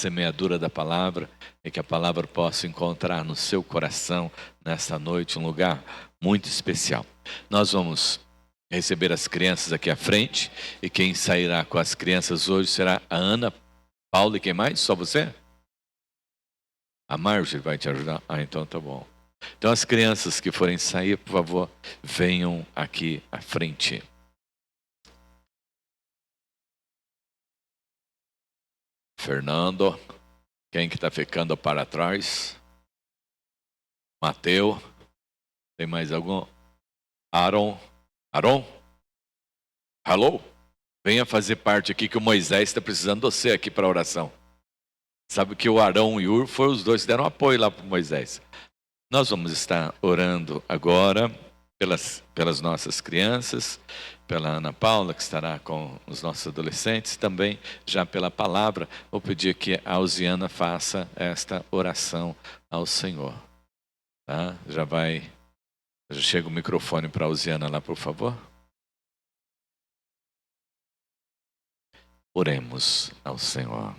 semeadura da palavra e que a palavra possa encontrar no seu coração nesta noite um lugar muito especial. Nós vamos receber as crianças aqui à frente e quem sairá com as crianças hoje será a Ana, Paulo e quem mais? Só você? A Marjorie vai te ajudar? Então tá bom. Então as crianças que forem sair, por favor, venham aqui à frente. Fernando, quem que está ficando para trás? Mateu, tem mais algum? Aaron, hello? Venha fazer parte aqui que o Moisés está precisando de você aqui para a oração. Sabe que o Arão e o Ur foram os dois que deram apoio lá para o Moisés. Nós vamos estar orando agora pelas nossas crianças, pela Ana Paula, que estará com os nossos adolescentes, também já pela palavra. Vou pedir que a Alziana faça esta oração ao Senhor. Tá? Já chega o microfone para a Alziana lá, por favor. Oremos ao Senhor.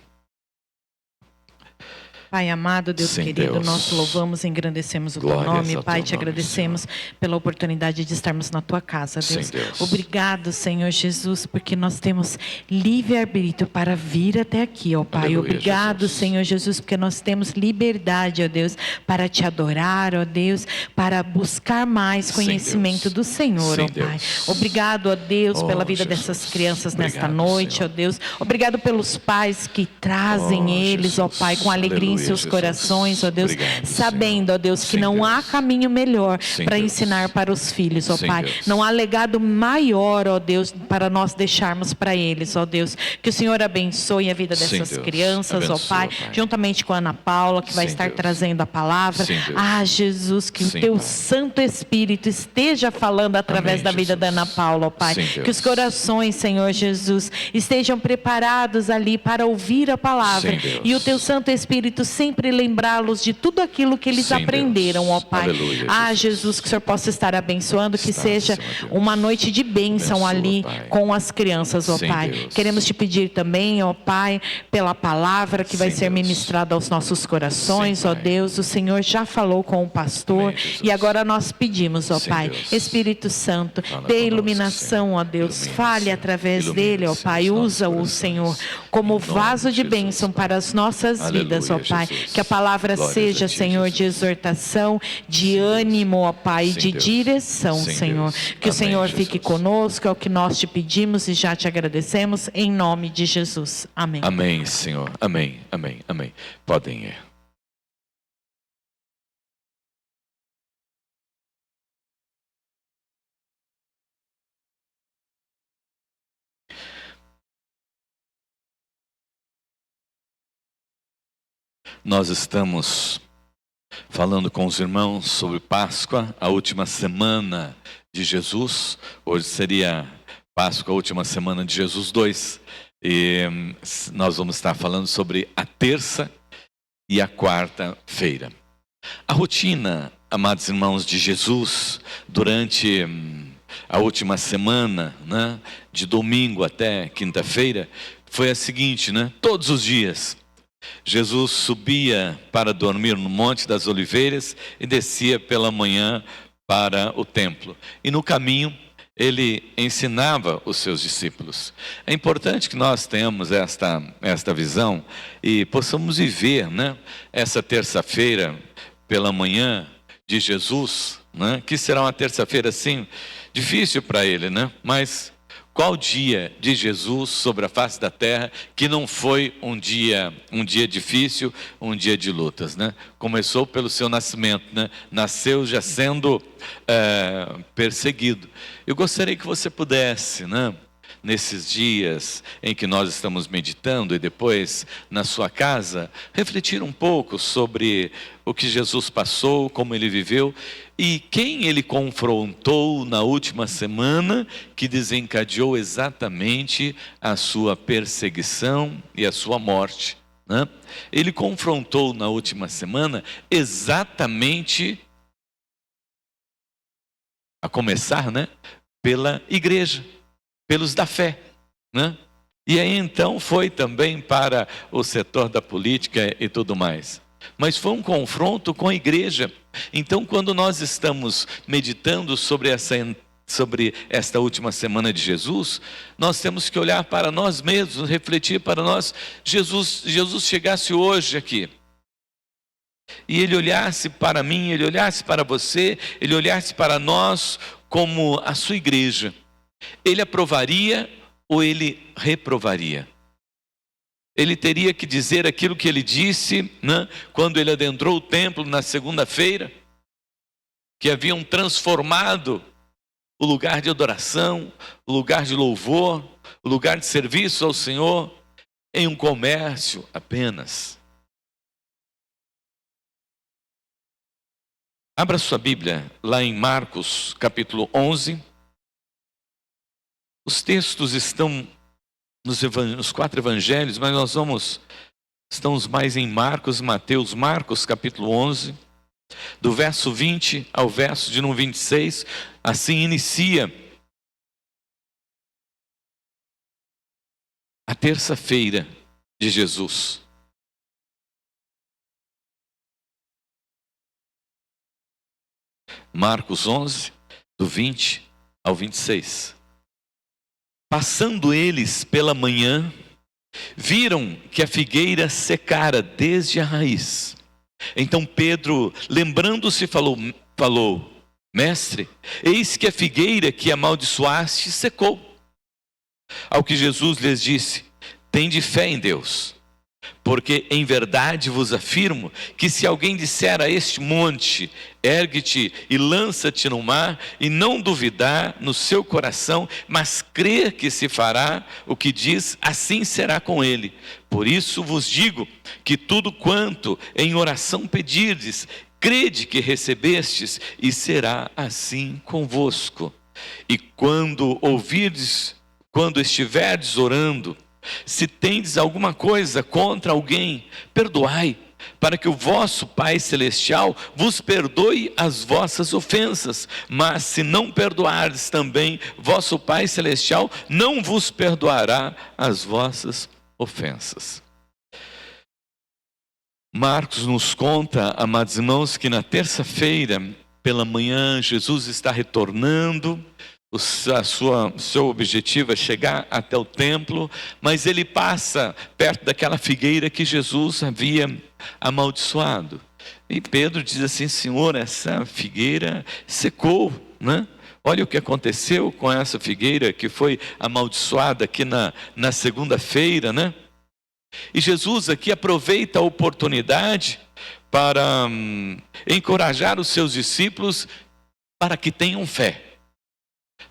Pai amado, Deus Sim, querido, Deus. nós te louvamos e engrandecemos o teu Glórias nome. ao Pai, teu te nome, agradecemos Senhor. pela oportunidade de estarmos na tua casa, Deus. Sim, Deus. Obrigado, Senhor Jesus, porque nós temos livre-arbítrio para vir até aqui, ó Pai. Aleluia, Obrigado, Jesus. Senhor Jesus, porque nós temos liberdade, ó Deus, para te adorar, ó Deus, para buscar mais Sim, conhecimento Deus. do Senhor, Sim, ó Pai. Deus. Obrigado, ó Deus, Oh, pela vida Jesus. dessas crianças nesta Obrigado, noite, Senhor. ó Deus. Obrigado pelos pais que trazem Oh, eles, ó Jesus. Pai, com alegria em Aleluia, seus Jesus. corações, ó Deus, Obrigado, sabendo, ó Deus, que Sim, não há Deus. caminho melhor Sim, para Deus. ensinar para os filhos, ó Sim, Pai. Deus. Não há legado maior, ó Deus, para nós deixarmos para eles, ó Deus. Que o Senhor abençoe a vida Sim, dessas Deus. crianças, ó Abençoa, Pai, Pai. juntamente com a Ana Paula, que vai Sim, estar Deus. trazendo a palavra. Sim, Deus. Ah, Jesus, que Sim, o teu Pai. Santo Espírito esteja falando através Amém, da vida Jesus. da Ana Paula, ó Pai. Sim, Que Deus. os corações, Senhor Jesus, estejam preparados ali para ouvir a palavra. Sim, Deus. E o teu Santo Espírito sempre lembrá-los de tudo aquilo que eles Sim, aprenderam, ó Deus. Pai. Aleluia, Ah, Jesus. Jesus, que o Senhor possa estar abençoando, que Está, seja Senhor Deus. uma noite de bênção Abençoa, ali Pai. com as crianças, ó Sim, Pai. Deus. Queremos te pedir também, ó Pai, pela palavra que vai Sim, ser Deus. ministrada aos nossos corações, Sim, ó Pai. Deus. O Senhor já falou com o pastor. Amém, Jesus. E agora nós pedimos, ó Sim, Pai, Deus. Espírito Santo, Fala dê conosco, iluminação, Senhor. ó Deus. Ilumina, Fale Senhor. através Ilumina, dele, ó Senhor, Pai. os nossos Usa-o, corações. Senhor, Em como nome vaso de Jesus, bênção Pai. para as nossas vidas, ó Aleluia, Pai. Jesus. Que a palavra Glórias seja, a ti, Senhor, Jesus. de exortação, de Sim, Deus. ânimo, ó Pai, Sim, de Deus. direção, Sim, Senhor. Deus. Que o Amém, Senhor Jesus. fique conosco, é o que nós te pedimos e já te agradecemos, em nome de Jesus. Amém. Amém, Senhor. Amém, amém, amém. Podem ir. Nós estamos falando com os irmãos sobre Páscoa, a última semana de Jesus. Hoje seria Páscoa, a última semana de Jesus 2. E nós vamos estar falando sobre a terça e a quarta-feira. A rotina, amados irmãos, de Jesus durante a última semana, né, de domingo até quinta-feira, foi a seguinte, né? Todos os dias Jesus subia para dormir no Monte das Oliveiras e descia pela manhã para o templo. E no caminho ele ensinava os seus discípulos. É importante que nós tenhamos esta visão e possamos viver, né, essa terça-feira pela manhã de Jesus, né, que será uma terça-feira assim, difícil para ele, né, mas qual dia de Jesus sobre a face da terra que não foi um dia difícil, um dia de lutas, né? Começou pelo seu nascimento, né? Nasceu já sendo perseguido. Eu gostaria que você pudesse, né, nesses dias em que nós estamos meditando e depois na sua casa, refletir um pouco sobre o que Jesus passou, como ele viveu e quem ele confrontou na última semana que desencadeou exatamente a sua perseguição e a sua morte, né? Ele confrontou na última semana exatamente, a começar, né, pela igreja, pelos da fé, né? E aí então foi também para o setor da política e tudo mais. Mas foi um confronto com a igreja. Então, quando nós estamos meditando sobre esta última semana de Jesus, nós temos que olhar para nós mesmos, refletir para nós. Jesus chegasse hoje aqui, e ele olhasse para mim, ele olhasse para você, ele olhasse para nós como a sua igreja, ele aprovaria ou ele reprovaria? Ele teria que dizer aquilo que ele disse, né, quando ele adentrou o templo na segunda-feira, que haviam transformado o lugar de adoração, o lugar de louvor, o lugar de serviço ao Senhor, em um comércio apenas. Abra sua Bíblia lá em Marcos capítulo 11. Os textos estão nos 4 evangelhos, mas estamos mais em Marcos e Mateus. Marcos capítulo 11, do verso 20 ao verso de número 26, assim inicia a terça-feira de Jesus. Marcos 11, do 20 ao 26. Passando eles pela manhã, viram que a figueira secara desde a raiz. Então Pedro, lembrando-se, falou: Mestre, eis que a figueira que amaldiçoaste secou. Ao que Jesus lhes disse: Tende fé em Deus, porque em verdade vos afirmo que se alguém disser a este monte, ergue-te e lança-te no mar, e não duvidar no seu coração, mas crer que se fará o que diz, assim será com ele. Por isso vos digo que tudo quanto em oração pedirdes, crede que recebestes, e será assim convosco. E quando estiverdes orando, se tendes alguma coisa contra alguém, perdoai, para que o vosso Pai Celestial vos perdoe as vossas ofensas. Mas se não perdoardes também, vosso Pai Celestial não vos perdoará as vossas ofensas. Marcos nos conta, amados irmãos, que na terça-feira, pela manhã, Jesus está retornando. Seu objetivo é chegar até o templo, mas ele passa perto daquela figueira que Jesus havia amaldiçoado. E Pedro diz assim: Senhor, essa figueira secou, né? Olha o que aconteceu com essa figueira que foi amaldiçoada aqui na segunda-feira, né? E Jesus aqui aproveita a oportunidade para encorajar os seus discípulos para que tenham fé,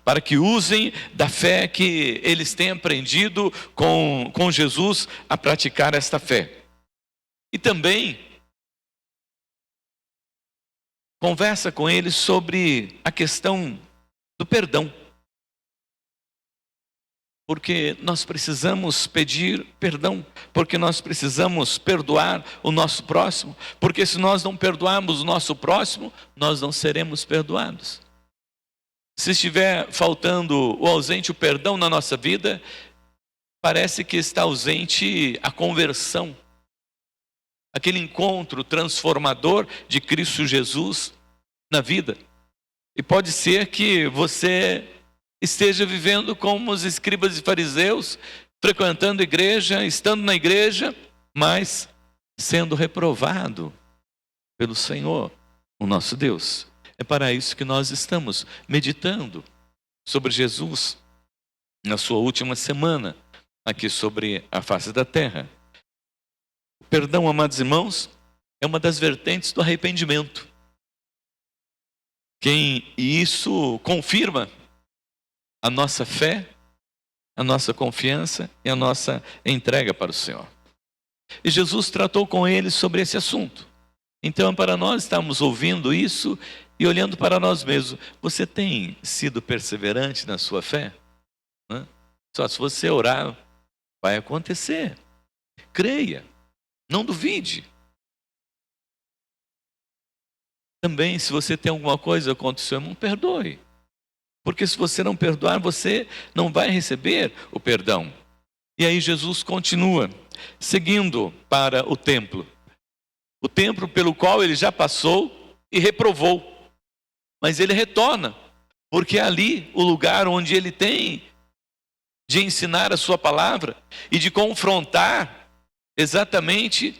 para que usem da fé que eles têm aprendido com Jesus a praticar esta fé. E também conversa com eles sobre a questão do perdão. Porque nós precisamos pedir perdão, porque nós precisamos perdoar o nosso próximo, porque se nós não perdoarmos o nosso próximo, nós não seremos perdoados. Se estiver faltando ou ausente o perdão na nossa vida, parece que está ausente a conversão, aquele encontro transformador de Cristo Jesus na vida. E pode ser que você esteja vivendo como os escribas e fariseus, frequentando a igreja, estando na igreja, mas sendo reprovado pelo Senhor, o nosso Deus. É para isso que nós estamos meditando sobre Jesus na sua última semana aqui sobre a face da terra. O perdão, amados irmãos, é uma das vertentes do arrependimento. E isso confirma a nossa fé, a nossa confiança e a nossa entrega para o Senhor. E Jesus tratou com eles sobre esse assunto. Então, para nós estarmos ouvindo isso e olhando para nós mesmos, você tem sido perseverante na sua fé? Só se você orar, vai acontecer. Creia, não duvide. Também, se você tem alguma coisa contra o seu irmão, perdoe. Porque se você não perdoar, você não vai receber o perdão. E aí Jesus continua, seguindo para o templo pelo qual ele já passou e reprovou. Mas ele retorna, porque é ali o lugar onde ele tem de ensinar a sua palavra e de confrontar exatamente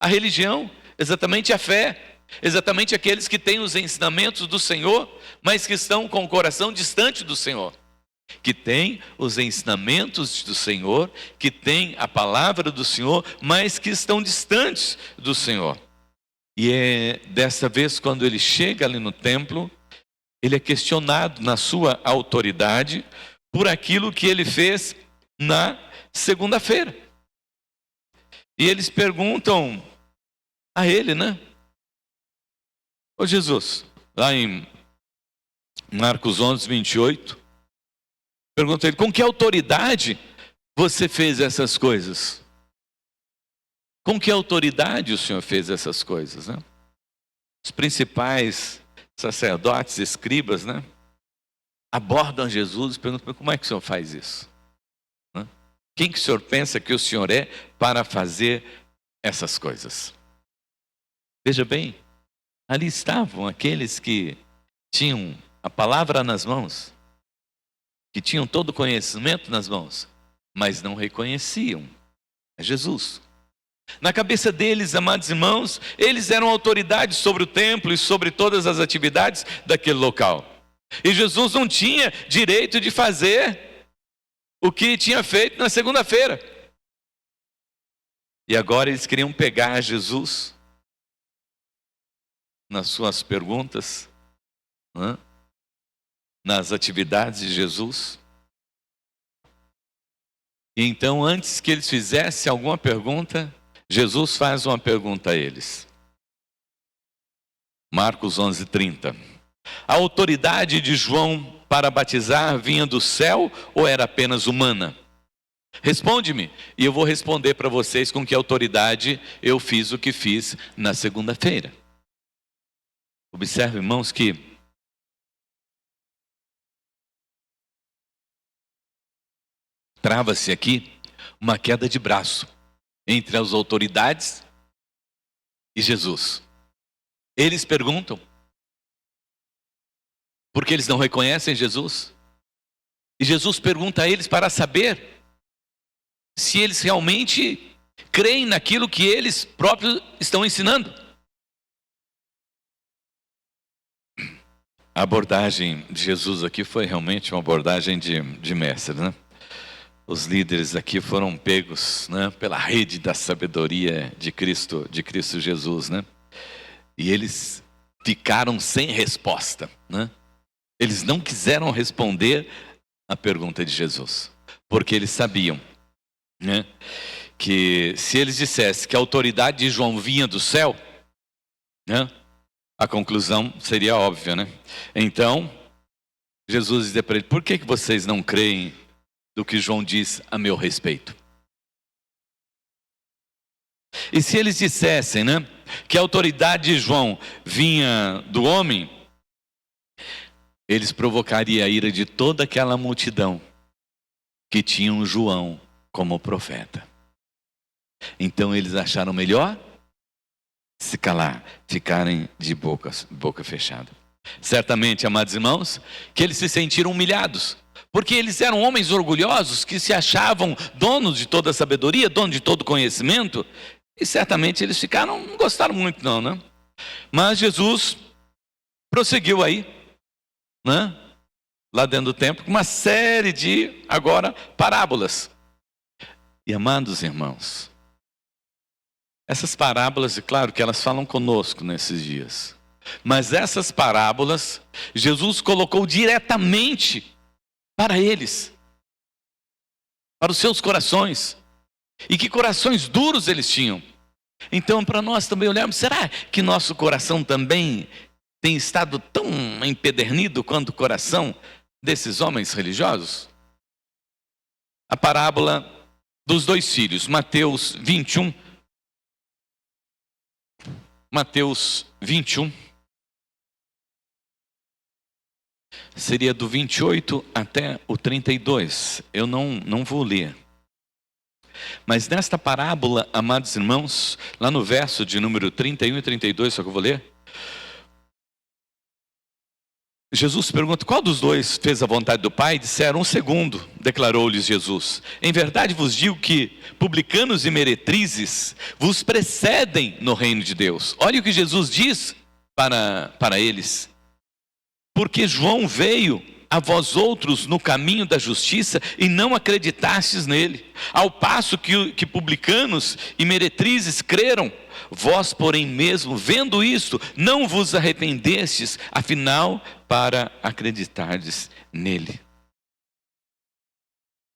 a religião, exatamente a fé, exatamente aqueles que têm os ensinamentos do Senhor, mas que estão com o coração distante do Senhor. Que têm os ensinamentos do Senhor, que têm a palavra do Senhor, mas que estão distantes do Senhor. E é dessa vez, quando ele chega ali no templo, ele é questionado na sua autoridade por aquilo que ele fez na segunda-feira. E eles perguntam a ele, né? Ô Jesus, lá em Marcos 11, 28, pergunta a ele, com que autoridade você fez essas coisas? Com que autoridade o Senhor fez essas coisas, né? Os principais sacerdotes, escribas, né, abordam Jesus e perguntam, como é que o Senhor faz isso? Né? Quem que o Senhor pensa que o Senhor é para fazer essas coisas? Veja bem, ali estavam aqueles que tinham a palavra nas mãos, que tinham todo o conhecimento nas mãos, mas não reconheciam a Jesus. Na cabeça deles, amados irmãos, eles eram autoridades sobre o templo e sobre todas as atividades daquele local. E Jesus não tinha direito de fazer o que tinha feito na segunda-feira. E agora eles queriam pegar Jesus nas suas perguntas, né? Nas atividades de Jesus. E então, antes que eles fizessem alguma pergunta, Jesus faz uma pergunta a eles. Marcos 11:30. A autoridade de João para batizar vinha do céu ou era apenas humana? Responde-me, e eu vou responder para vocês com que autoridade eu fiz o que fiz na segunda-feira. Observe, irmãos, que trava-se aqui uma queda de braço entre as autoridades e Jesus. Eles perguntam, porque eles não reconhecem Jesus. E Jesus pergunta a eles para saber se eles realmente creem naquilo que eles próprios estão ensinando. A abordagem de Jesus aqui foi realmente uma abordagem de mestre, né? Os líderes aqui foram pegos, né, pela rede da sabedoria de Cristo Jesus, né? E eles ficaram sem resposta, né? Eles não quiseram responder a pergunta de Jesus, porque eles sabiam, né, que se eles dissessem que a autoridade de João vinha do céu, né, a conclusão seria óbvia, né? Então, Jesus dizia para ele, por que vocês não creem do que João diz a meu respeito? E se eles dissessem, né, que a autoridade de João vinha do homem, eles provocariam a ira de toda aquela multidão que tinham João como profeta. Então eles acharam melhor se calar, ficarem de boca fechada. Certamente, amados irmãos, que eles se sentiram humilhados, porque eles eram homens orgulhosos que se achavam donos de toda a sabedoria, donos de todo o conhecimento, e certamente eles não gostaram muito não, né? Mas Jesus prosseguiu aí, né, lá dentro do templo, com uma série de, agora, parábolas. E amados irmãos, essas parábolas, é claro que elas falam conosco nesses dias, mas essas parábolas, Jesus colocou diretamente para eles, para os seus corações, e que corações duros eles tinham. Então, para nós também olharmos, será que nosso coração também tem estado tão empedernido quanto o coração desses homens religiosos? A parábola dos dois filhos, Mateus 21. Mateus 21. Seria do 28 até o 32. Eu não vou ler. Mas nesta parábola, amados irmãos, lá no verso de número 31 e 32, só que eu vou ler. Jesus pergunta, qual dos dois fez a vontade do Pai? Disseram, o segundo, declarou-lhes Jesus. Em verdade vos digo que publicanos e meretrizes vos precedem no reino de Deus. Olha o que Jesus diz para eles. Porque João veio a vós outros no caminho da justiça e não acreditastes nele. Ao passo que publicanos e meretrizes creram, vós porém mesmo, vendo isto, não vos arrependestes, afinal, para acreditardes nele.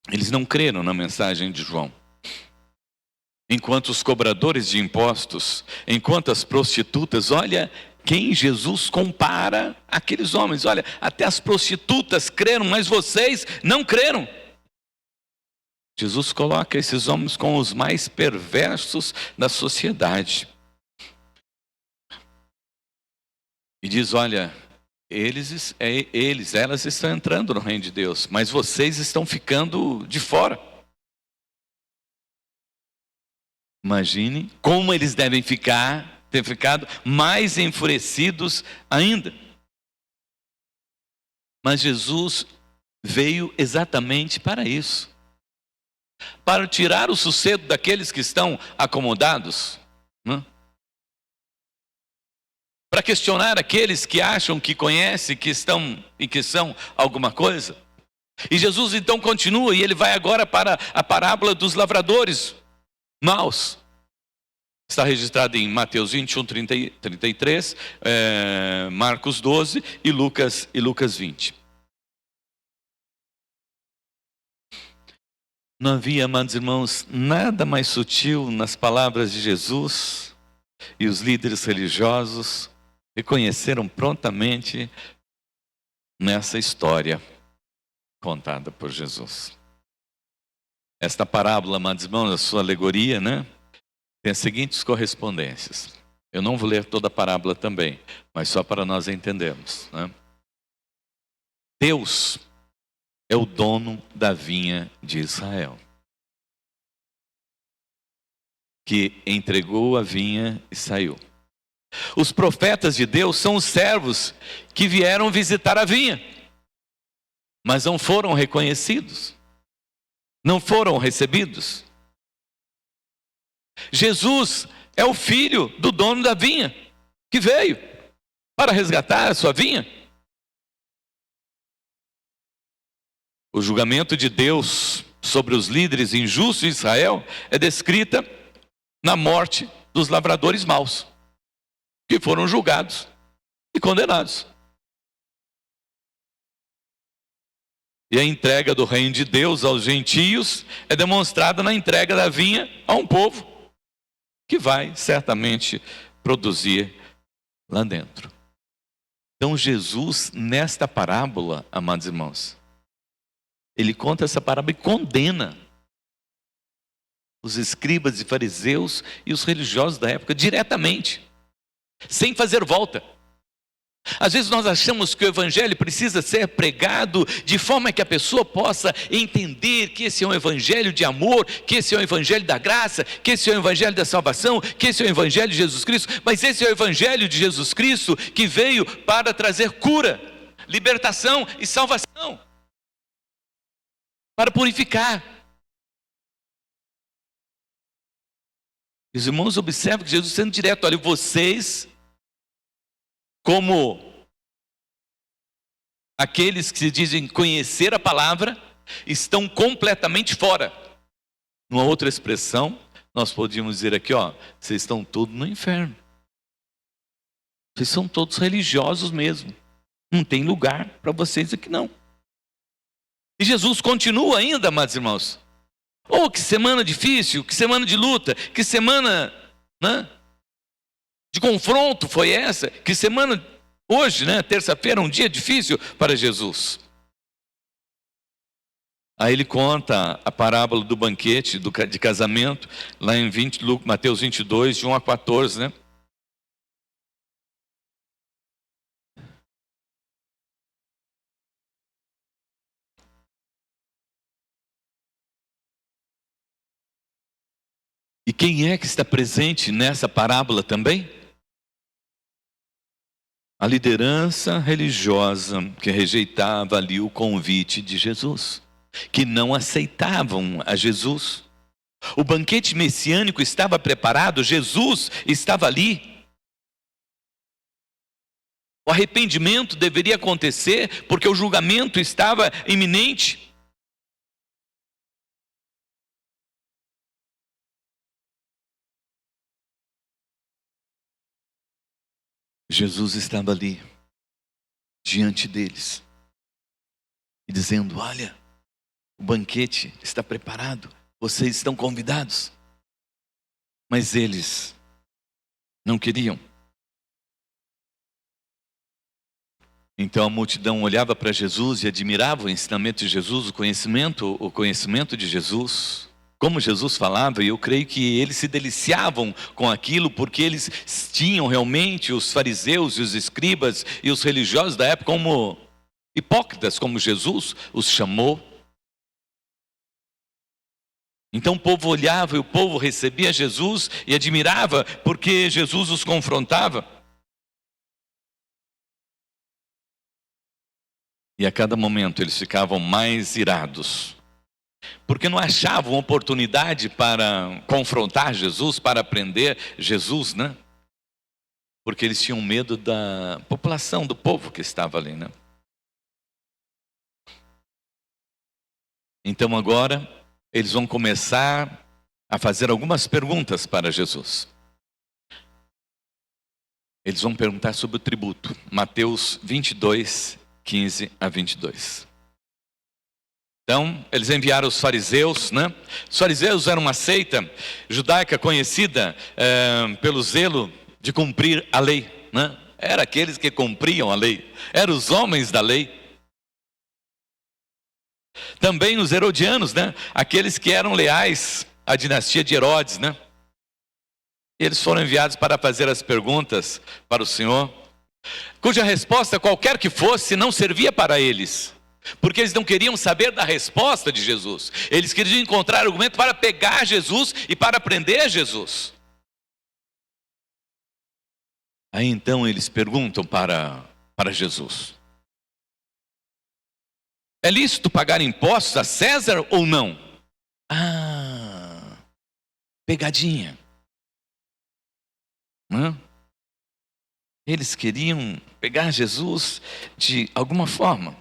Eles não creram na mensagem de João. Enquanto os cobradores de impostos, enquanto as prostitutas, olha quem Jesus compara aqueles homens. Olha, até as prostitutas creram, mas vocês não creram. Jesus coloca esses homens com os mais perversos da sociedade. E diz, olha, elas estão entrando no reino de Deus, mas vocês estão ficando de fora. Imagine como eles devem ter ficado mais enfurecidos ainda. Mas Jesus veio exatamente para isso. Para tirar o sossego daqueles que estão acomodados. Né? Para questionar aqueles que acham que conhecem, que estão e que são alguma coisa. E Jesus então continua e ele vai agora para a parábola dos lavradores maus. Está registrado em Mateus 21, 33, Marcos 12 e Lucas 20. Não havia, amados irmãos, nada mais sutil nas palavras de Jesus, e os líderes religiosos reconheceram prontamente nessa história contada por Jesus. Esta parábola, amados irmãos, a sua alegoria, né? Tem as seguintes correspondências. Eu não vou ler toda a parábola também, mas só para nós entendermos. Né? Deus é o dono da vinha de Israel, que entregou a vinha e saiu. Os profetas de Deus são os servos que vieram visitar a vinha, mas não foram reconhecidos, não foram recebidos. Jesus é o filho do dono da vinha, que veio para resgatar a sua vinha. O julgamento de Deus sobre os líderes injustos de Israel é descrita na morte dos lavradores maus, que foram julgados e condenados. E a entrega do reino de Deus aos gentios é demonstrada na entrega da vinha a um povo que vai certamente produzir lá dentro. Então Jesus, nesta parábola, amados irmãos, ele conta essa parábola e condena os escribas e fariseus e os religiosos da época diretamente, sem fazer volta. Às vezes nós achamos que o evangelho precisa ser pregado de forma que a pessoa possa entender que esse é um evangelho de amor, que esse é um evangelho da graça, que esse é um evangelho da salvação, que esse é o evangelho de Jesus Cristo. Mas esse é o evangelho de Jesus Cristo que veio para trazer cura, libertação e salvação, para purificar. Os irmãos observam que Jesus sendo direto, olha, vocês, como aqueles que se dizem conhecer a palavra, estão completamente fora. Numa outra expressão, nós podíamos dizer aqui, ó, vocês estão todos no inferno. Vocês são todos religiosos mesmo. Não tem lugar para vocês aqui não. E Jesus continua ainda, amados irmãos. Oh, que semana difícil, que semana de luta, que semana, né, de confronto foi essa, que semana, hoje, né, terça-feira, um dia difícil para Jesus. Aí ele conta a parábola do banquete, de casamento, lá em Mateus 22, de 1 a 14, né? Quem é que está presente nessa parábola também? A liderança religiosa que rejeitava ali o convite de Jesus, que não aceitavam a Jesus. O banquete messiânico estava preparado, Jesus estava ali. O arrependimento deveria acontecer porque o julgamento estava iminente. Jesus estava ali, diante deles, e dizendo: olha, o banquete está preparado, vocês estão convidados. Mas eles não queriam. Então a multidão olhava para Jesus e admirava o ensinamento de Jesus, o conhecimento de Jesus, como Jesus falava, e eu creio que eles se deliciavam com aquilo, porque eles tinham realmente os fariseus e os escribas e os religiosos da época como hipócritas, como Jesus os chamou. Então o povo olhava e o povo recebia Jesus e admirava, porque Jesus os confrontava. E a cada momento eles ficavam mais irados, porque não achavam oportunidade para confrontar Jesus, para prender Jesus, né? Porque eles tinham medo da população, do povo que estava ali, né? Então agora eles vão começar a fazer algumas perguntas para Jesus. Eles vão perguntar sobre o tributo. Mateus 22, 15 a 22. Então, eles enviaram os fariseus, né? Os fariseus eram uma seita judaica conhecida pelo zelo de cumprir a lei, né? Eram aqueles que cumpriam a lei, eram os homens da lei. Também os herodianos, né? Aqueles que eram leais à dinastia de Herodes, né? Eles foram enviados para fazer as perguntas para o Senhor, cuja resposta, qualquer que fosse, não servia para eles, porque eles não queriam saber da resposta de Jesus. Eles queriam encontrar argumento para pegar Jesus e para prender Jesus. Aí então eles perguntam para Jesus: é lícito pagar impostos a César ou não? Pegadinha. Eles queriam pegar Jesus de alguma forma.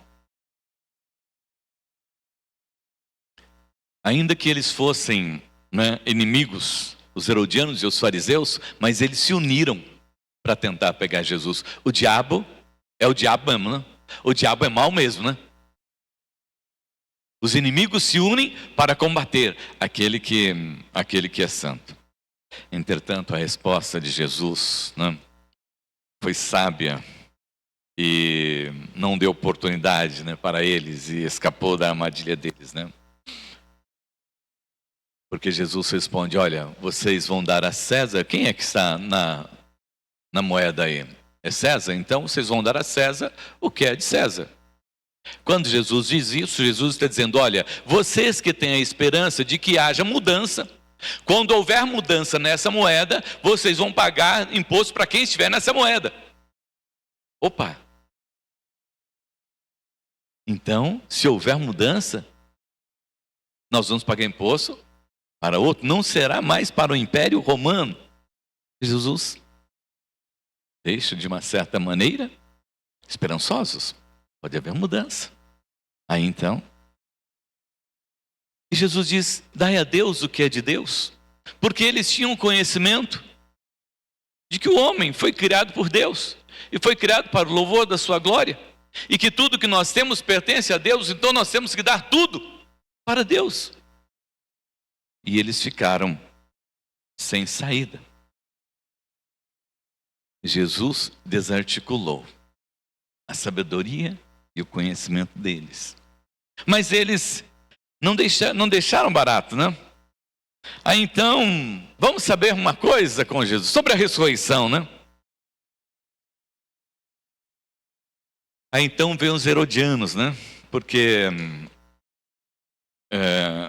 Ainda que eles fossem, né, inimigos, os herodianos e os fariseus, mas eles se uniram para tentar pegar Jesus. O diabo é o diabo mesmo, né? O diabo é mau mesmo, né? Os inimigos se unem para combater aquele que é santo. Entretanto, a resposta de Jesus, né, foi sábia e não deu oportunidade, né, para eles, e escapou da armadilha deles, né? Porque Jesus responde: olha, vocês vão dar a César. Quem é que está na moeda aí? É César? Então vocês vão dar a César o que é de César. Quando Jesus diz isso, Jesus está dizendo: olha, vocês que têm a esperança de que haja mudança, quando houver mudança nessa moeda, vocês vão pagar imposto para quem estiver nessa moeda. Opa! Então, se houver mudança, nós vamos pagar imposto para outro, não será mais para o Império Romano. Jesus deixa, de uma certa maneira, esperançosos. Pode haver mudança. Aí então, e Jesus diz: dai a Deus o que é de Deus, porque eles tinham conhecimento de que o homem foi criado por Deus e foi criado para o louvor da sua glória, e que tudo que nós temos pertence a Deus, então nós temos que dar tudo para Deus. E eles ficaram sem saída. Jesus desarticulou a sabedoria e o conhecimento deles. Mas eles não deixaram barato, né? Aí então, vamos saber uma coisa com Jesus, sobre a ressurreição, né? Aí então vem os herodianos, né? Porque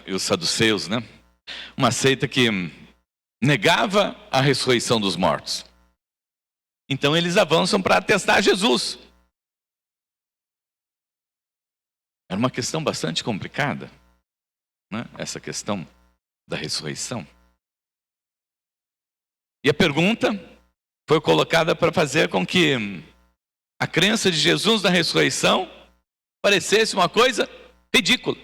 e os saduceus, né? Uma seita que negava a ressurreição dos mortos. Então eles avançam para testar Jesus. Era uma questão bastante complicada, né? Essa questão da ressurreição. E a pergunta foi colocada para fazer com que a crença de Jesus na ressurreição parecesse uma coisa ridícula.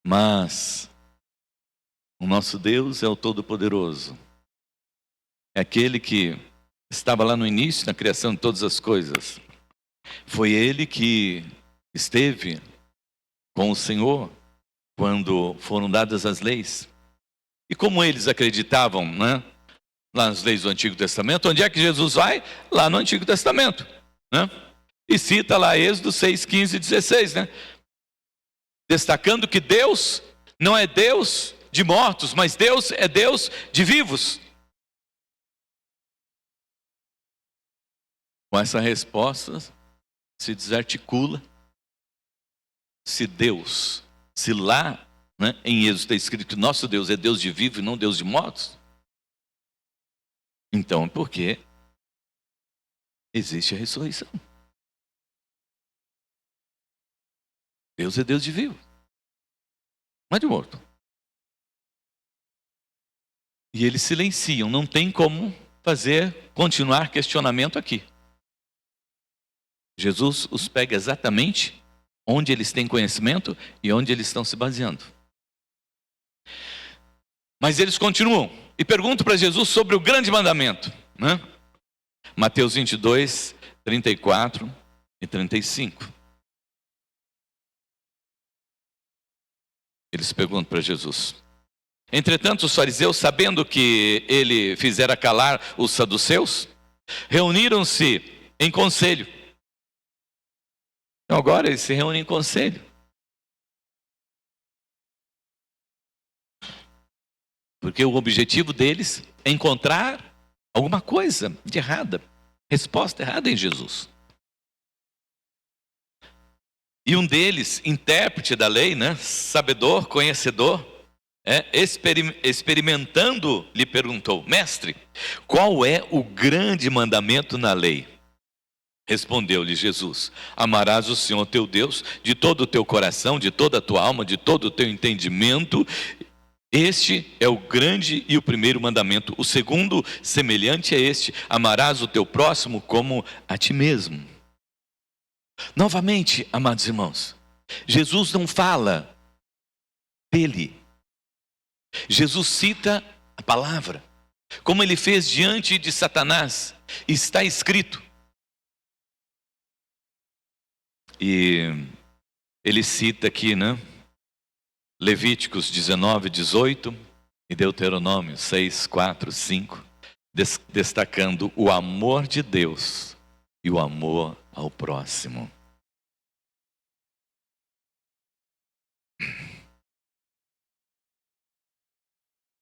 Mas o nosso Deus é o Todo-Poderoso. É aquele que estava lá no início, na criação de todas as coisas. Foi Ele que esteve com o Senhor quando foram dadas as leis. E como eles acreditavam, né, nas leis do Antigo Testamento, onde é que Jesus vai? Lá no Antigo Testamento, né? E cita lá Êxodo 6, 15 e 16, né? Destacando que Deus não é Deus de mortos, mas Deus é Deus de vivos. Com essa resposta se desarticula. Se Deus, se lá, né, em Êxodo está escrito que nosso Deus é Deus de vivos e não Deus de mortos, então é porque existe a ressurreição. Deus é Deus de vivo, não é de morto. E eles silenciam, não tem como continuar questionamento aqui. Jesus os pega exatamente onde eles têm conhecimento e onde eles estão se baseando. Mas eles continuam e perguntam para Jesus sobre o grande mandamento, né? Mateus 22, 34 e 35. Eles perguntam para Jesus. Entretanto, os fariseus, sabendo que ele fizera calar os saduceus, reuniram-se em conselho. Então agora eles se reúnem em conselho. Porque o objetivo deles é encontrar alguma coisa de errada, resposta errada em Jesus. E um deles, intérprete da lei, né, sabedor, conhecedor, experimentando, lhe perguntou: Mestre, qual é o grande mandamento na lei? Respondeu-lhe Jesus: amarás o Senhor teu Deus de todo o teu coração, de toda a tua alma, de todo o teu entendimento. Este é o grande e o primeiro mandamento. O segundo, semelhante a este: amarás o teu próximo como a ti mesmo. Novamente, amados irmãos, Jesus não fala dele. Jesus cita a palavra, como ele fez diante de Satanás. Está escrito. E ele cita aqui, né? Levíticos 19, 18 e Deuteronômio 6, 4, 5, destacando o amor de Deus e o amor ao próximo.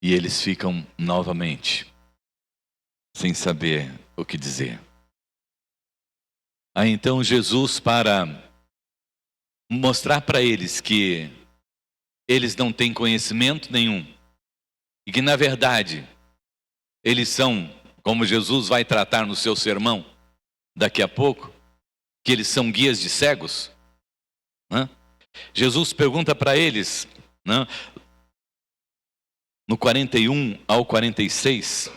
E eles ficam novamente sem saber o que dizer. Aí então Jesus, para mostrar para eles que eles não têm conhecimento nenhum e que na verdade eles são, como Jesus vai tratar no seu sermão daqui a pouco, que eles são guias de cegos, né? Jesus pergunta para eles, né, no 41 ao 46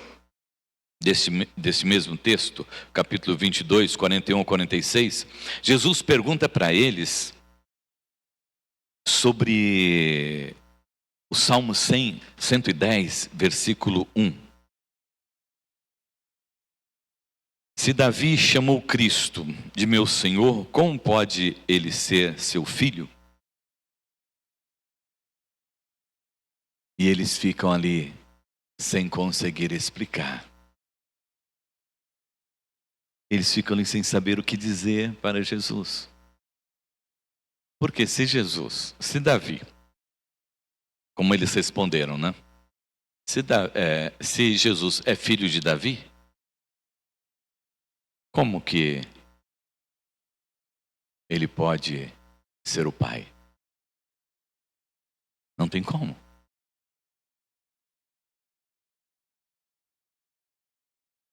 desse mesmo texto, capítulo 22, 41 ao 46, Jesus pergunta para eles sobre o Salmo 110, versículo 1. Se Davi chamou Cristo de meu Senhor, como pode ele ser seu filho? E eles ficam ali sem conseguir explicar. Eles ficam ali sem saber o que dizer para Jesus. Porque se Davi, como eles responderam, né? Se Jesus é filho de Davi, como que ele pode ser o pai? Não tem como.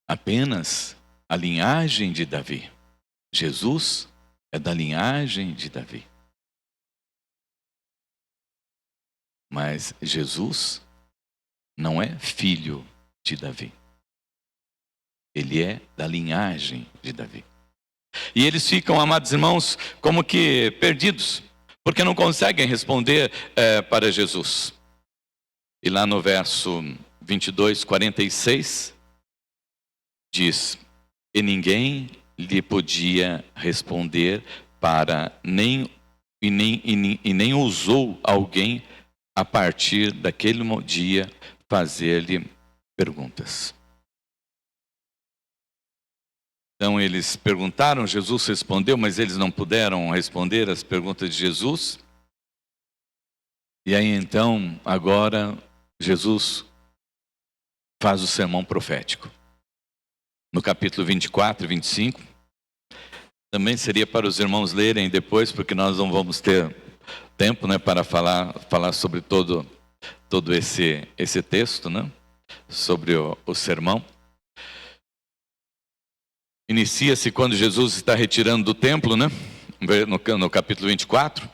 Apenas a linhagem de Davi. Jesus é da linhagem de Davi. Mas Jesus não é filho de Davi. Ele é da linhagem de Davi. E eles ficam, amados irmãos, como que perdidos, porque não conseguem responder para Jesus. E lá no verso 22, 46, diz: e ninguém lhe podia responder e nem ousou alguém a partir daquele dia fazer-lhe perguntas. Então eles perguntaram, Jesus respondeu, mas eles não puderam responder as perguntas de Jesus. E aí então, agora, Jesus faz o sermão profético. No capítulo 24 e 25. Também seria para os irmãos lerem depois, porque nós não vamos ter tempo, né, para falar sobre todo esse texto, né, sobre o sermão. Inicia-se quando Jesus está retirando do templo, né? No capítulo 24.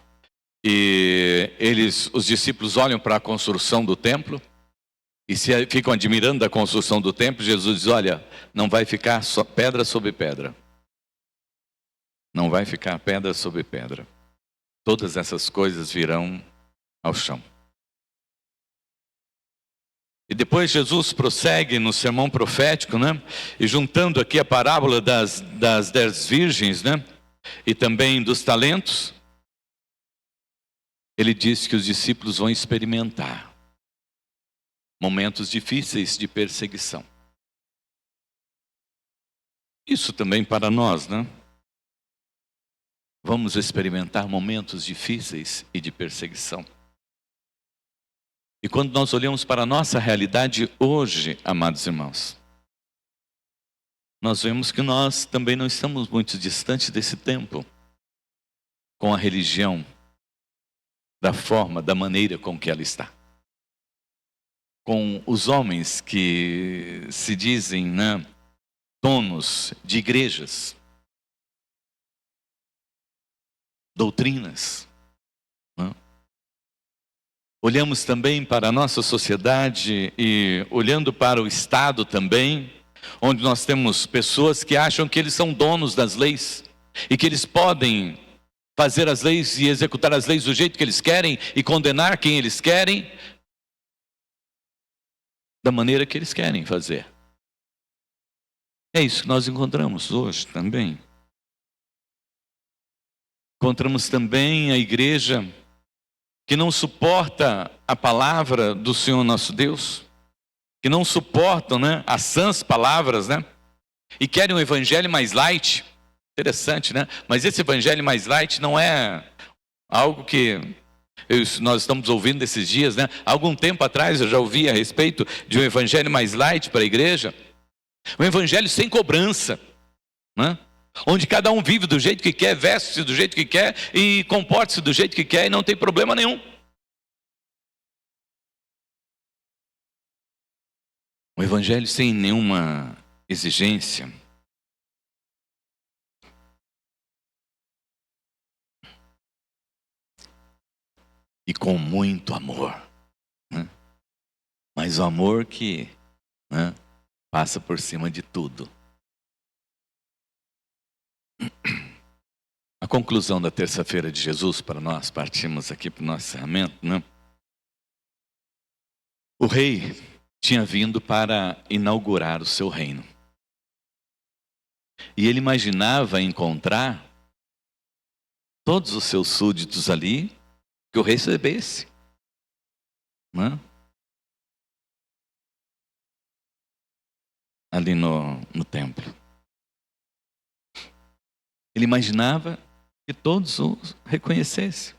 E os discípulos olham para a construção do templo e ficam admirando a construção do templo. Jesus diz: olha, não vai ficar só pedra sobre pedra. Não vai ficar pedra sobre pedra. Todas essas coisas virão ao chão. E depois Jesus prossegue no sermão profético, né? E juntando aqui a parábola das 10 virgens, né? E também dos talentos, ele diz que os discípulos vão experimentar momentos difíceis de perseguição. Isso também para nós, né? Vamos experimentar momentos difíceis e de perseguição. E quando nós olhamos para a nossa realidade hoje, amados irmãos, nós vemos que nós também não estamos muito distantes desse tempo, com a religião, da forma, da maneira com que ela está. Com os homens que se dizem, né, donos de igrejas, doutrinas. Né? Olhamos também para a nossa sociedade e olhando para o Estado também, onde nós temos pessoas que acham que eles são donos das leis e que eles podem fazer as leis e executar as leis do jeito que eles querem e condenar quem eles querem, da maneira que eles querem fazer. É isso que nós encontramos hoje também. Encontramos também a igreja que não suporta a palavra do Senhor nosso Deus, que não suportam, né, as sãs palavras, né, e querem um evangelho mais light. Interessante, né? Mas esse evangelho mais light não é algo que nós estamos ouvindo esses dias, né? Há algum tempo atrás eu já ouvi a respeito de um evangelho mais light para a igreja, um evangelho sem cobrança, né? Onde cada um vive do jeito que quer, veste-se do jeito que quer e comporte-se do jeito que quer e não tem problema nenhum. Um evangelho sem nenhuma exigência. E com muito amor. Né? Mas o amor que, né, passa por cima de tudo. A conclusão da terça-feira de Jesus, para nós partimos aqui para o nosso encerramento, né? O rei tinha vindo para inaugurar o seu reino. E ele imaginava encontrar todos os seus súditos ali, que o rei recebesse. Né? Ali no templo. Ele imaginava que todos o reconhecessem.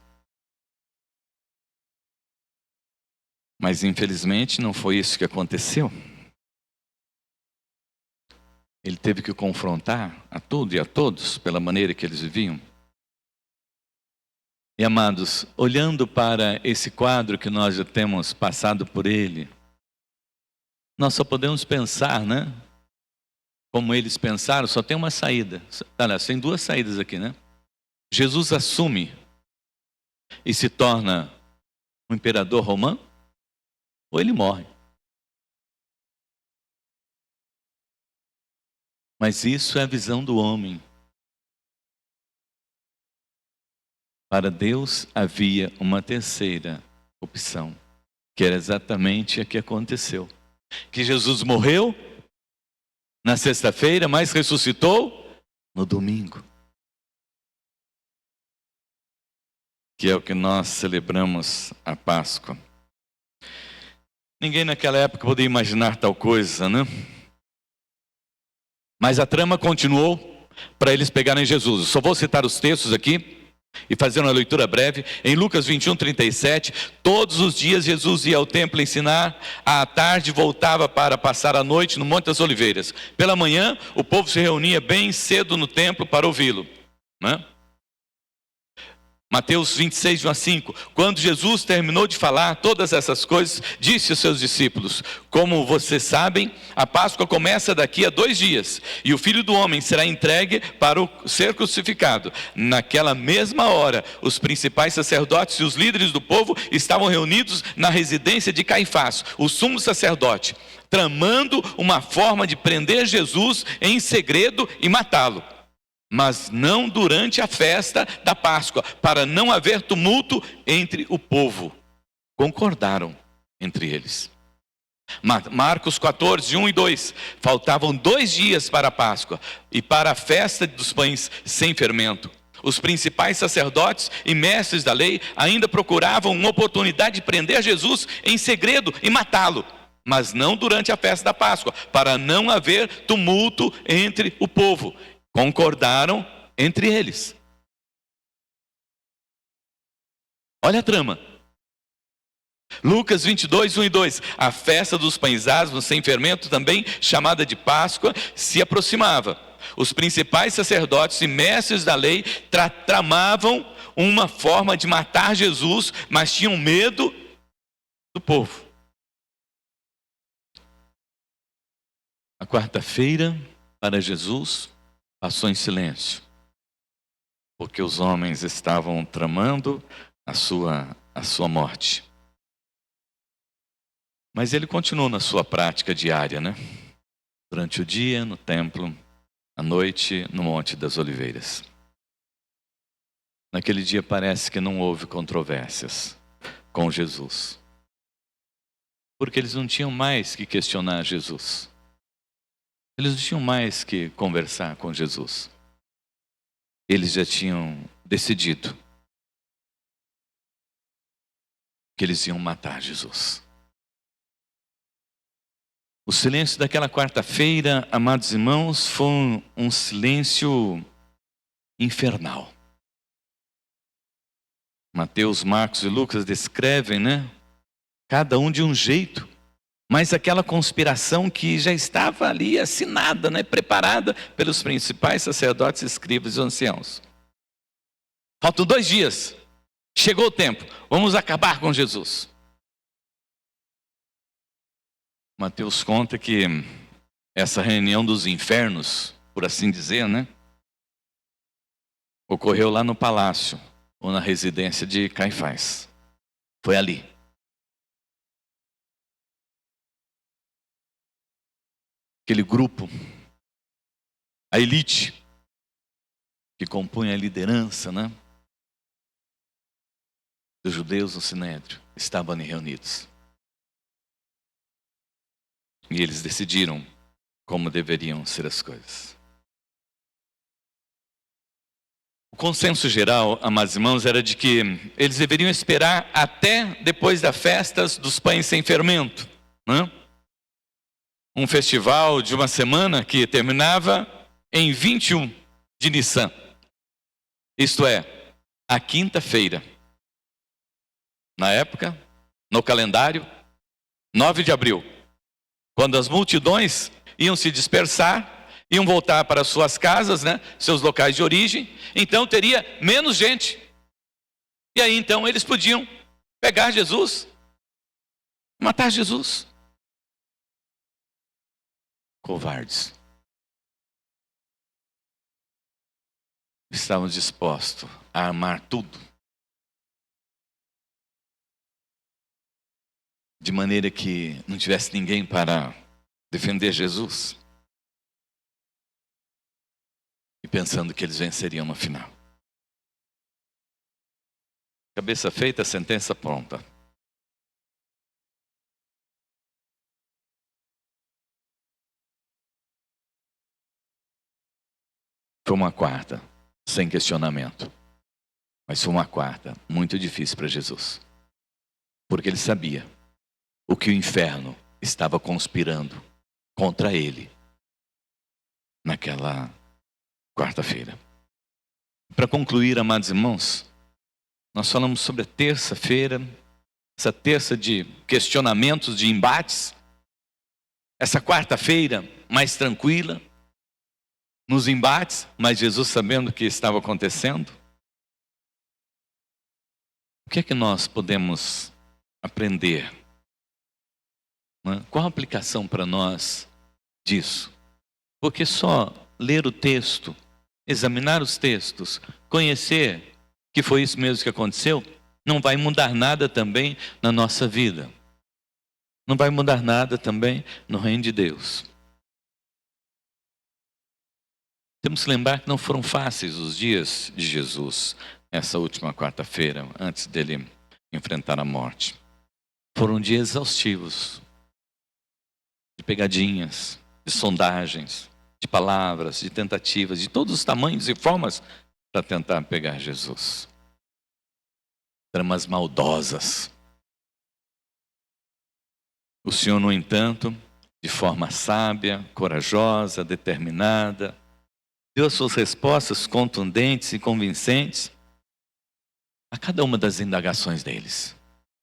Mas infelizmente não foi isso que aconteceu. Ele teve que confrontar a tudo e a todos pela maneira que eles viviam. E amados, olhando para esse quadro que nós já temos passado por ele, nós só podemos pensar, né? Como eles pensaram, só tem uma saída. Aliás, tem duas saídas aqui, né? Jesus assume e se torna um imperador romano, ou ele morre. Mas isso é a visão do homem. Para Deus havia uma terceira opção, que era exatamente a que aconteceu. Que Jesus morreu na sexta-feira, mas ressuscitou no domingo. Que é o que nós celebramos a Páscoa. Ninguém naquela época podia imaginar tal coisa, né? Mas a trama continuou para eles pegarem Jesus. Eu só vou citar os textos aqui e fazer uma leitura breve. Em Lucas 21:37, todos os dias Jesus ia ao templo ensinar, à tarde voltava para passar a noite no Monte das Oliveiras. Pela manhã, o povo se reunia bem cedo no templo para ouvi-lo, né? Mateus 26:1-5, quando Jesus terminou de falar todas essas coisas, disse aos seus discípulos: como vocês sabem, a Páscoa começa daqui a 2 dias, e o Filho do Homem será entregue para ser crucificado. Naquela mesma hora, os principais sacerdotes e os líderes do povo estavam reunidos na residência de Caifás, o sumo sacerdote, tramando uma forma de prender Jesus em segredo e matá-lo. Mas não durante a festa da Páscoa, para não haver tumulto entre o povo. Concordaram entre eles. Marcos 14:1-2. Faltavam 2 dias para a Páscoa e para a festa dos pães sem fermento. Os principais sacerdotes e mestres da lei ainda procuravam uma oportunidade de prender Jesus em segredo e matá-lo. Mas não durante a festa da Páscoa, para não haver tumulto entre o povo. Concordaram entre eles. Olha a trama. Lucas 22:1-2. A festa dos pães asmos sem fermento, também chamada de Páscoa, se aproximava. Os principais sacerdotes e mestres da lei tramavam uma forma de matar Jesus, mas tinham medo do povo. A quarta-feira para Jesus passou em silêncio, porque os homens estavam tramando a sua morte. Mas ele continuou na sua prática diária, né? Durante o dia no templo, à noite no Monte das Oliveiras. Naquele dia parece que não houve controvérsias com Jesus, porque eles não tinham mais que questionar Jesus. Eles não tinham mais que conversar com Jesus. Eles já tinham decidido que eles iam matar Jesus. O silêncio daquela quarta-feira, amados irmãos, foi um silêncio infernal. Mateus, Marcos e Lucas descrevem, né? Cada um de um jeito. Mas aquela conspiração que já estava ali assinada, né, preparada pelos principais sacerdotes, escribas e anciãos. Faltam 2 dias. Chegou o tempo. Vamos acabar com Jesus. Mateus conta que essa reunião dos infernos, por assim dizer, né, ocorreu lá no palácio, ou na residência de Caifás. Foi ali. Aquele grupo, a elite, que compunha a liderança, né, dos judeus no Sinédrio, estavam ali reunidos. E eles decidiram como deveriam ser as coisas. O consenso geral, amados irmãos, era de que eles deveriam esperar até depois das festas dos pães sem fermento, né? Um festival de uma semana que terminava em 21 de Nissan. Isto é, a quinta-feira. Na época, no calendário, 9 de abril. Quando as multidões iam se dispersar, iam voltar para suas casas, né, seus locais de origem, então teria menos gente. E aí então eles podiam pegar Jesus, matar Jesus. Covardes. Estavam dispostos a armar tudo, de maneira que não tivesse ninguém para defender Jesus, e pensando que eles venceriam no final. Cabeça feita, sentença pronta. Foi uma quarta, sem questionamento. Mas foi uma quarta, muito difícil para Jesus. Porque ele sabia o que o inferno estava conspirando contra ele naquela quarta-feira. Para concluir, amados irmãos, nós falamos sobre a terça-feira, essa terça de questionamentos, de embates. Essa quarta-feira mais tranquila, nos embates, mas Jesus sabendo o que estava acontecendo. O que é que nós podemos aprender? Qual a aplicação para nós disso? Porque só ler o texto, examinar os textos, conhecer que foi isso mesmo que aconteceu, não vai mudar nada também na nossa vida. Não vai mudar nada também no reino de Deus. Temos que lembrar que não foram fáceis os dias de Jesus, essa última quarta-feira, antes dele enfrentar a morte. Foram dias exaustivos, de pegadinhas, de sondagens, de palavras, de tentativas, de todos os tamanhos e formas para tentar pegar Jesus. Tramas maldosas. O Senhor, no entanto, de forma sábia, corajosa, determinada, deu as suas respostas contundentes e convincentes a cada uma das indagações deles.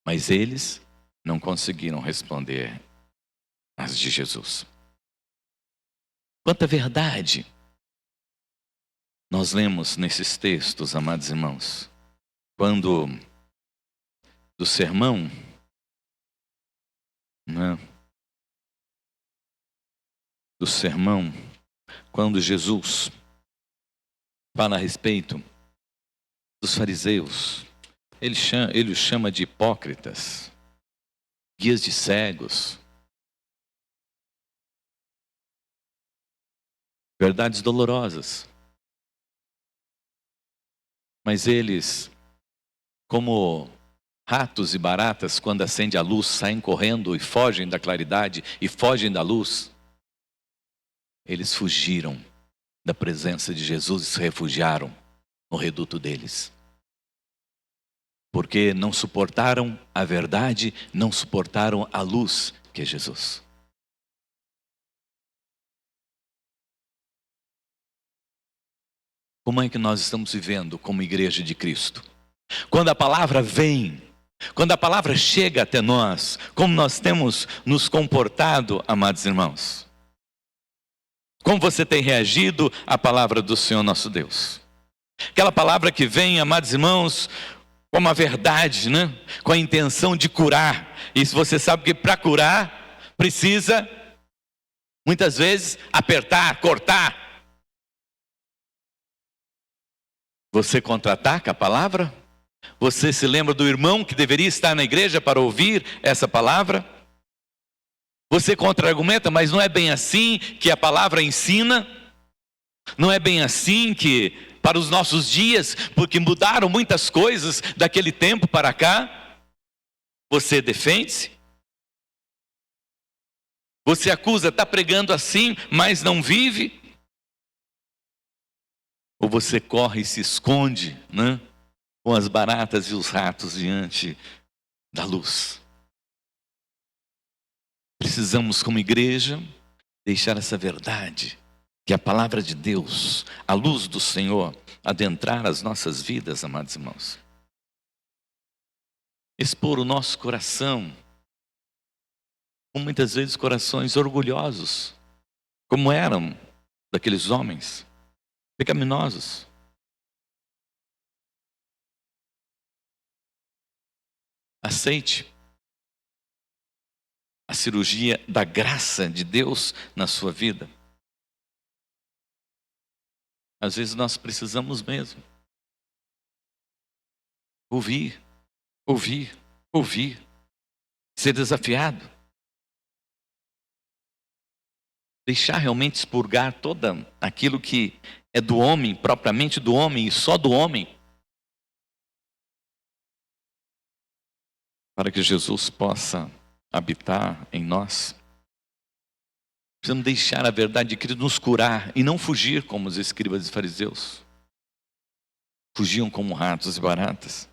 Mas eles não conseguiram responder às de Jesus. Quanta verdade nós lemos nesses textos, amados irmãos, quando do sermão, do sermão, quando Jesus fala a respeito dos fariseus, ele os chama de hipócritas, guias de cegos, verdades dolorosas. Mas eles, como ratos e baratas, quando acende a luz, saem correndo e fogem da claridade e fogem da luz. Eles fugiram da presença de Jesus e se refugiaram no reduto deles. Porque não suportaram a verdade, não suportaram a luz que é Jesus. Como é que nós estamos vivendo como igreja de Cristo? Quando a palavra vem, quando a palavra chega até nós, como nós temos nos comportado, amados irmãos? Como você tem reagido à palavra do Senhor nosso Deus? Aquela palavra que vem, amados irmãos, como a verdade, com a intenção de curar. E se você sabe que para curar, precisa, muitas vezes, apertar, cortar. Você contra-ataca a palavra? Você se lembra do irmão que deveria estar na igreja para ouvir essa palavra? Você contra-argumenta, mas não é bem assim que a palavra ensina? Não é bem assim que, para os nossos dias, porque mudaram muitas coisas daquele tempo para cá? Você defende-se? Você acusa, está pregando assim, mas não vive? Ou você corre e se esconde, com as baratas e os ratos diante da luz? Precisamos, como igreja, deixar essa verdade, que a palavra de Deus, a luz do Senhor, adentrar as nossas vidas, amados irmãos. Expor o nosso coração, com muitas vezes corações orgulhosos, como eram daqueles homens, pecaminosos. Aceite a cirurgia da graça de Deus na sua vida. Às vezes nós precisamos mesmo ouvir, ser desafiado, deixar realmente expurgar toda aquilo que é do homem, propriamente do homem e só do homem, para que Jesus possa habitar em nós. Precisamos deixar a verdade de Cristo nos curar e não fugir como os escribas e fariseus. Fugiam como ratos e baratas.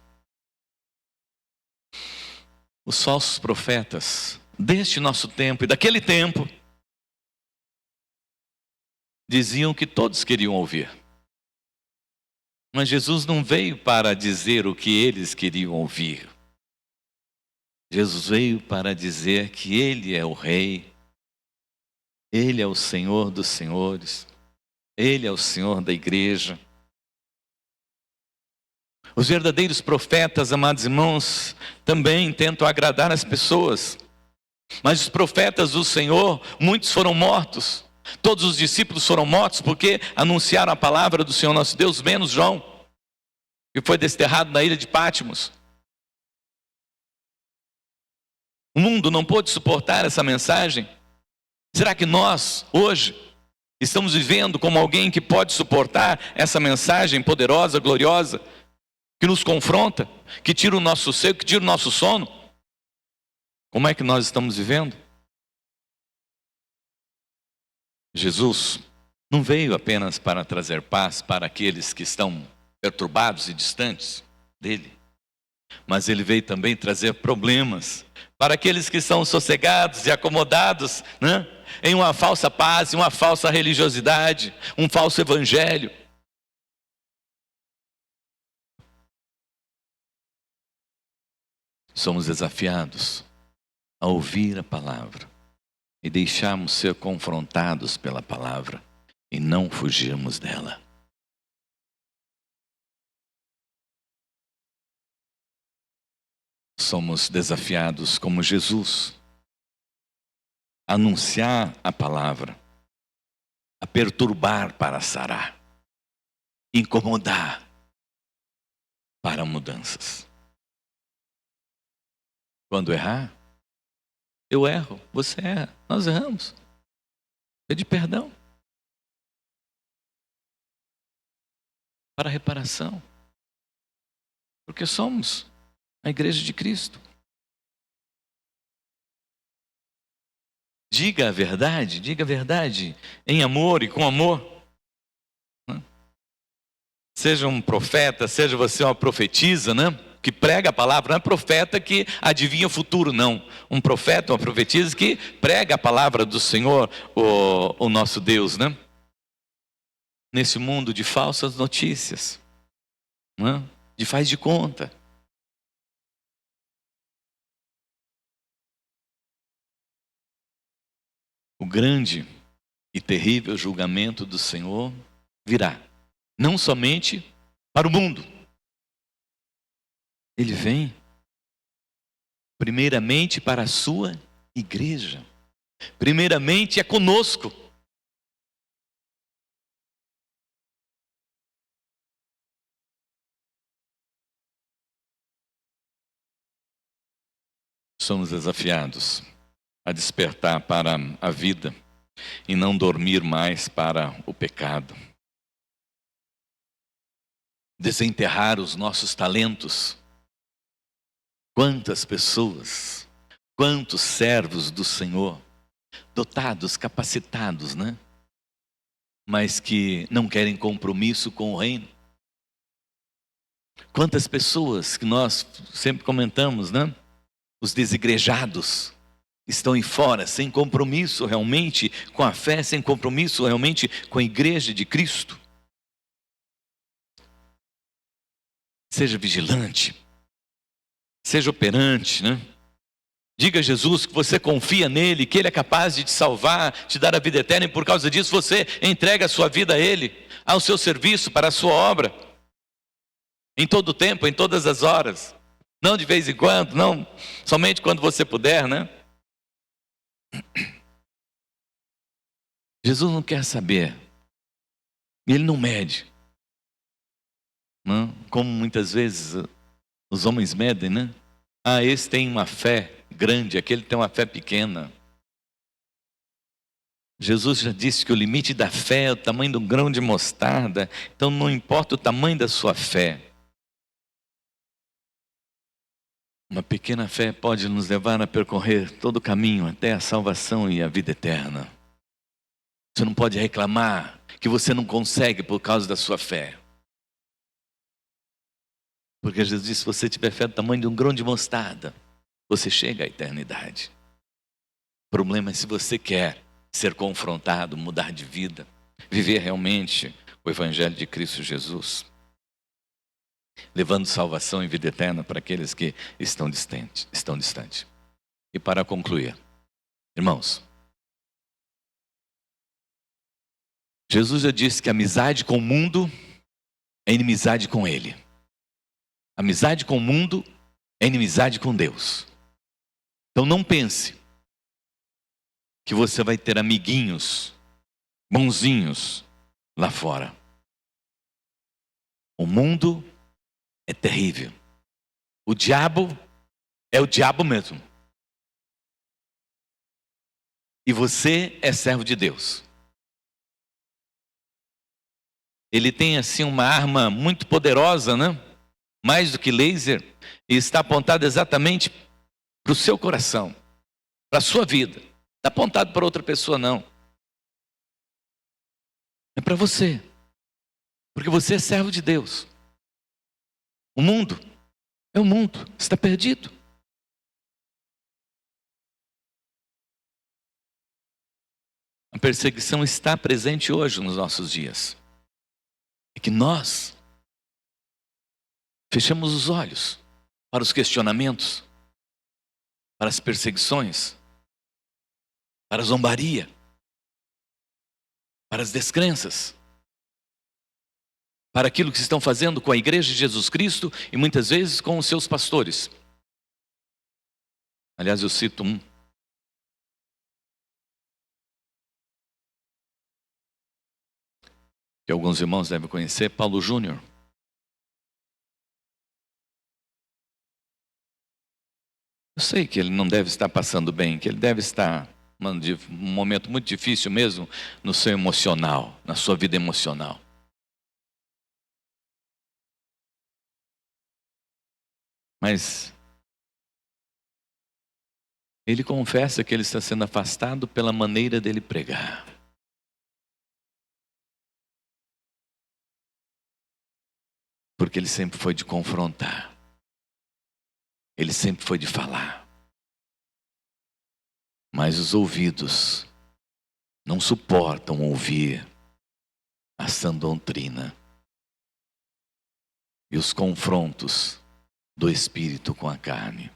Os falsos profetas deste nosso tempo e daquele tempo diziam que todos queriam ouvir. Mas Jesus não veio para dizer o que eles queriam ouvir. Jesus veio para dizer que Ele é o Rei, Ele é o Senhor dos senhores, Ele é o Senhor da igreja. Os verdadeiros profetas, amados irmãos, também tentam agradar as pessoas. Mas os profetas do Senhor, muitos foram mortos. Todos os discípulos foram mortos porque anunciaram a palavra do Senhor nosso Deus, menos João, que foi desterrado na ilha de Patmos. O mundo não pôde suportar essa mensagem. Será que nós, hoje, estamos vivendo como alguém que pode suportar essa mensagem poderosa, gloriosa, que nos confronta, que tira o nosso sossego, que tira o nosso sono? Como é que nós estamos vivendo? Jesus não veio apenas para trazer paz para aqueles que estão perturbados e distantes dele, mas ele veio também trazer problemas para aqueles que são sossegados e acomodados, né? Em uma falsa paz, em uma falsa religiosidade, um falso evangelho. Somos desafiados a ouvir a palavra e deixarmos ser confrontados pela palavra e não fugirmos dela. Somos desafiados como Jesus a anunciar a palavra, a perturbar para sarar, incomodar para mudanças. Quando errar, eu erro, você erra, nós erramos. Pede perdão para reparação, porque somos a igreja de Cristo. Diga a verdade em amor e com amor. Seja um profeta, seja você uma profetisa, né? Que prega a palavra, não é profeta que adivinha o futuro, não. Um profeta, uma profetisa que prega a palavra do Senhor, o nosso Deus, né? Nesse mundo de falsas notícias, né? De faz de conta. O grande e terrível julgamento do Senhor virá, não somente para o mundo. Ele vem primeiramente para a sua igreja. Primeiramente é conosco. Somos desafiados a despertar para a vida e não dormir mais para o pecado. Desenterrar os nossos talentos. Quantas pessoas, quantos servos do Senhor, dotados, capacitados, né? Mas que não querem compromisso com o reino. Quantas pessoas que nós sempre comentamos, né? Os desigrejados estão aí fora, sem compromisso realmente com a fé, sem compromisso realmente com a igreja de Cristo. Seja vigilante, seja operante, né? Diga a Jesus que você confia nele, que ele é capaz de te salvar, te dar a vida eterna, e por causa disso você entrega a sua vida a ele, ao seu serviço, para a sua obra, em todo o tempo, em todas as horas. Não de vez em quando, não somente quando você puder, né? Jesus não quer saber. E Ele não mede. Não? Como muitas vezes os homens medem, né? Ah, esse tem uma fé grande, aquele tem uma fé pequena. Jesus já disse que o limite da fé é o tamanho de um grão de mostarda. Então não importa o tamanho da sua fé. Uma pequena fé pode nos levar a percorrer todo o caminho até a salvação e a vida eterna. Você não pode reclamar que você não consegue por causa da sua fé. Porque Jesus disse, se você tiver fé do tamanho de um grão de mostarda, você chega à eternidade. O problema é se você quer ser confrontado, mudar de vida, viver realmente o Evangelho de Cristo Jesus, levando salvação e vida eterna para aqueles que estão distantes. E para concluir, irmãos, Jesus já disse que amizade com o mundo é inimizade com Ele. Amizade com o mundo é inimizade com Deus. Então não pense que você vai ter amiguinhos, bonzinhos lá fora. O mundo é terrível. O diabo é o diabo mesmo. E você é servo de Deus. Ele tem assim uma arma muito poderosa, né? Mais do que laser, e está apontado exatamente para o seu coração, para a sua vida. Não está apontado para outra pessoa, não. É para você. Porque você é servo de Deus. O mundo é o mundo. Você está perdido. A perseguição está presente hoje nos nossos dias. É que nós fechamos os olhos para os questionamentos, para as perseguições, para a zombaria, para as descrenças, para aquilo que estão fazendo com a igreja de Jesus Cristo e muitas vezes com os seus pastores. Aliás, eu cito um. Que alguns irmãos devem conhecer, Paulo Júnior. Eu sei que ele não deve estar passando bem, que ele deve estar um momento muito difícil mesmo no seu emocional, na sua vida emocional. Mas ele confessa que ele está sendo afastado pela maneira dele pregar. Porque ele sempre foi de confrontar. Ele sempre foi de falar. Mas os ouvidos não suportam ouvir a sã doutrina e os confrontos do espírito com a carne.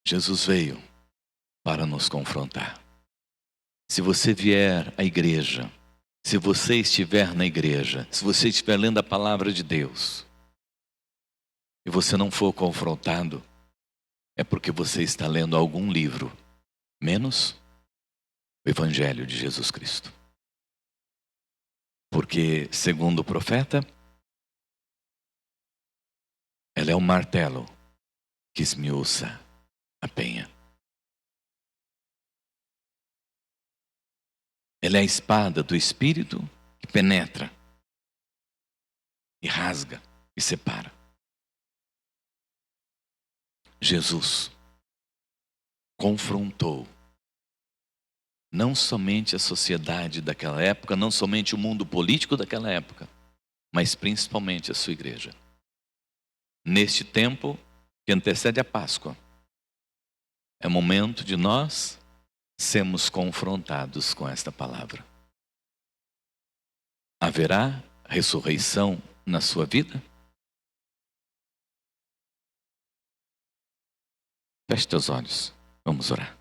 Jesus veio para nos confrontar. Se você vier à igreja, se você estiver na igreja, se você estiver lendo a palavra de Deus, e você não for confrontado, é porque você está lendo algum livro, menos o Evangelho de Jesus Cristo. Porque, segundo o profeta, ela é o martelo que esmiuça a penha. Ela é a espada do Espírito que penetra e rasga e separa. Jesus confrontou não somente a sociedade daquela época, não somente o mundo político daquela época, mas principalmente a sua igreja. Neste tempo que antecede a Páscoa, é momento de nós sermos confrontados com esta palavra. Haverá ressurreição na sua vida? Feche teus olhos, vamos orar.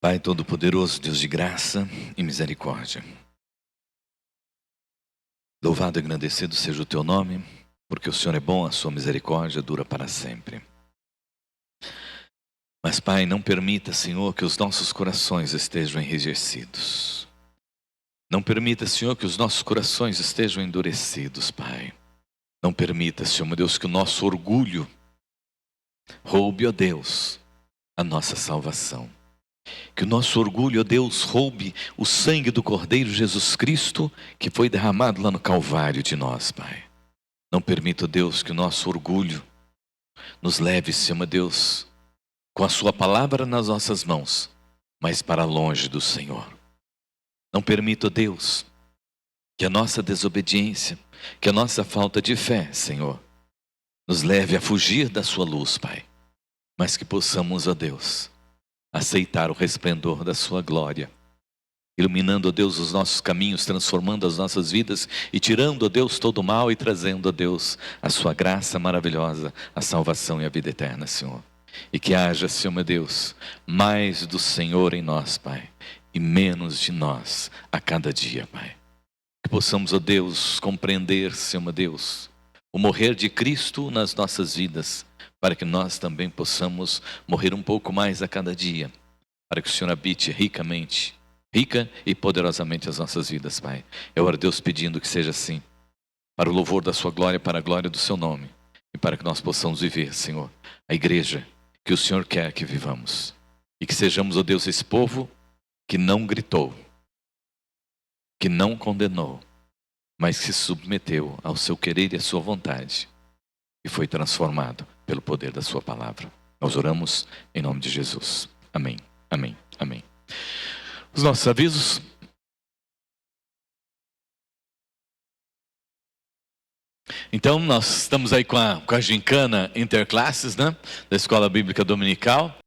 Pai Todo-Poderoso, Deus de graça e misericórdia, louvado e agradecido seja o Teu nome, porque o Senhor é bom, a Sua misericórdia dura para sempre. Mas, Pai, não permita, Senhor, que os nossos corações estejam enrijecidos. Não permita, Senhor, que os nossos corações estejam endurecidos, Pai. Não permita, Senhor, meu Deus, que o nosso orgulho roube, ó Deus, a nossa salvação. Que o nosso orgulho, ó Deus, roube o sangue do Cordeiro Jesus Cristo que foi derramado lá no Calvário de nós, Pai. Não permita, ó Deus, que o nosso orgulho nos leve, Senhor, meu Deus, com a Sua palavra nas nossas mãos, mas para longe do Senhor. Não permita, ó Deus, que a nossa desobediência, que a nossa falta de fé, Senhor, nos leve a fugir da Sua luz, Pai. Mas que possamos, ó Deus, aceitar o resplendor da Sua glória, iluminando, ó Deus, os nossos caminhos, transformando as nossas vidas e tirando, ó Deus, todo o mal e trazendo, ó Deus, a Sua graça maravilhosa, a salvação e a vida eterna, Senhor. E que haja, Senhor meu Deus, mais do Senhor em nós, Pai, e menos de nós a cada dia, Pai. Que possamos, ó Deus, compreender, Senhor meu Deus, o morrer de Cristo nas nossas vidas, para que nós também possamos morrer um pouco mais a cada dia, para que o Senhor habite ricamente, rica e poderosamente as nossas vidas, Pai. Eu oro, Deus, pedindo que seja assim, para o louvor da Sua glória, para a glória do Seu nome, e para que nós possamos viver, Senhor, a igreja que o Senhor quer que vivamos. E que sejamos, ó Deus, esse povo que não gritou, que não condenou, mas que se submeteu ao Seu querer e à Sua vontade, e foi transformado pelo poder da Sua palavra. Nós oramos em nome de Jesus. Amém, amém, amém. Os nossos avisos. Então, nós estamos aí com a gincana Interclasses, né? Da Escola Bíblica Dominical.